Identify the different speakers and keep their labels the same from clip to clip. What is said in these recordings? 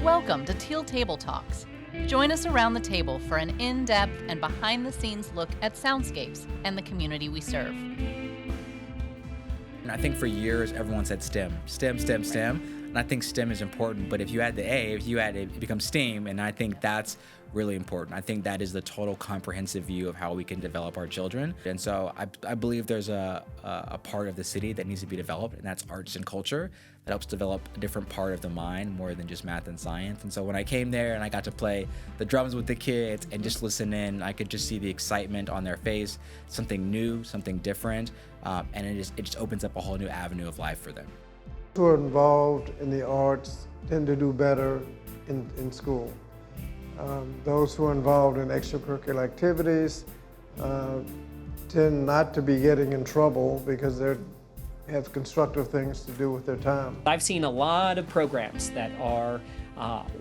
Speaker 1: Welcome to Teal Table Talks. Join us around the table for an in-depth and behind-the-scenes look at Soundscapes and the community we serve.
Speaker 2: And I think for years, everyone said STEM. And I think STEM is important, but if you add the A, it becomes STEAM, and I think that's really important. I think that is the total comprehensive view of how we can develop our children. And so I believe there's a part of the city that needs to be developed, and that's arts and culture. That helps develop a different part of the mind more than just math and science. And so when I came there and I got to play the drums with the kids and just listen in, I could just see the excitement on their face, something new, something different, and it just opens up a whole new avenue of life for them.
Speaker 3: Those who are involved in the arts tend to do better in school. Those who are involved in extracurricular activities tend not to be getting in trouble because they have constructive things to do with their time.
Speaker 4: I've seen a lot of programs that are,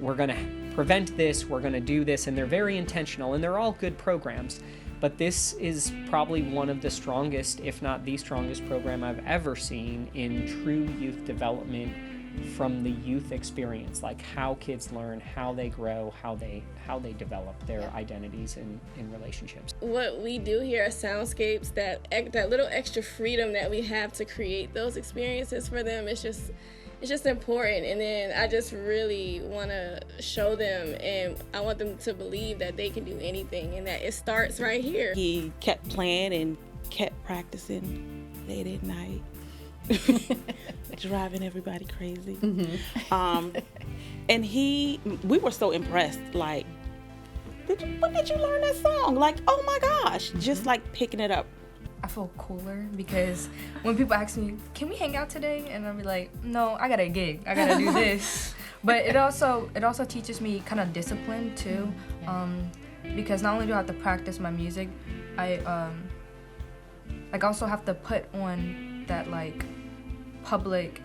Speaker 4: we're going to prevent this, we're going to do this, and they're very intentional, and they're all good programs. But this is probably one of the strongest, if not the strongest program I've ever seen in true youth development from the youth experience, like how kids learn, how they grow, how they develop their identities in relationships.
Speaker 5: What we do here at Soundscapes, that little extra freedom that we have to create those experiences for them, it's just important. And then I just really want to show them, and I want them to believe that they can do anything and that it starts right here.
Speaker 6: He kept playing and kept practicing late at night. Driving everybody crazy. Mm-hmm. And we were so impressed, like, when did you learn that song? Like, oh my gosh, just like picking it up.
Speaker 7: I feel cooler because when people ask me, can we hang out today? And I'll be like, no, I got a gig, I gotta do this. But it also teaches me kind of discipline too, because not only do I have to practice my music, I also have to put on that like public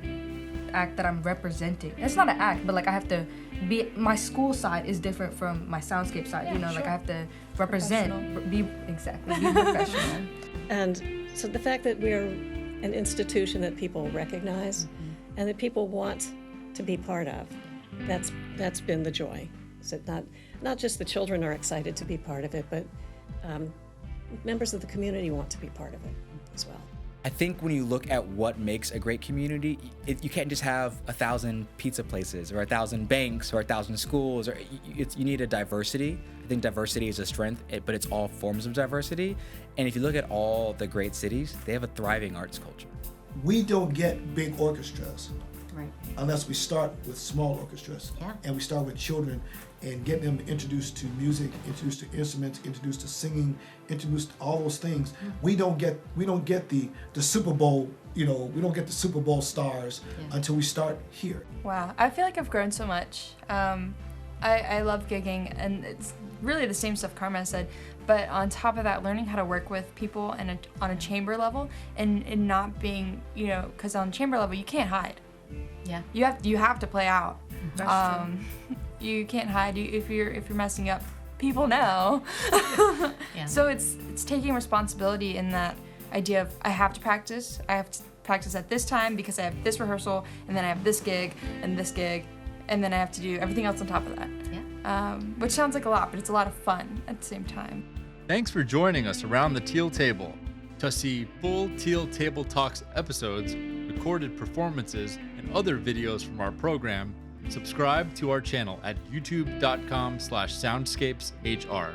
Speaker 7: act that I'm representing. It's not an act, but like I have to be, my school side is different from my Soundscape side, sure. Like I have to represent, be professional.
Speaker 8: And so the fact that we're an institution that people recognize and that people want to be part of, that's been the joy. So not just the children are excited to be part of it, but members of the community want to be part of it as well.
Speaker 2: I think when you look at what makes a great community, you can't just have 1,000 pizza places or 1,000 banks or 1,000 schools. You need a diversity. I think diversity is a strength, but it's all forms of diversity. And if you look at all the great cities, they have a thriving arts culture.
Speaker 9: We don't get big orchestras
Speaker 10: unless we start with small orchestras. And we start with children and get them introduced to music, introduced to instruments, introduced to singing, introduced to all those things. We don't get the Super Bowl, we don't get the Super Bowl stars until we start here.
Speaker 7: Wow, I feel like I've grown so much. I love gigging, and it's really the same stuff Carmen said, but on top of that, learning how to work with people and on a chamber level and not being, because on chamber level you can't hide.
Speaker 1: Yeah.
Speaker 7: You have to play out.
Speaker 1: That's true.
Speaker 7: You can't hide. If you're messing up, people know. So it's taking responsibility in that idea of I have to practice. I have to practice at this time because I have this rehearsal, and then I have this gig, and then I have to do everything else on top of that. Which sounds like a lot, but it's a lot of fun at the same time.
Speaker 11: Thanks for joining us around the Teal Table. To see full Teal Table Talks episodes, recorded performances, and other videos from our program, subscribe to our channel at youtube.com/soundscapeshr.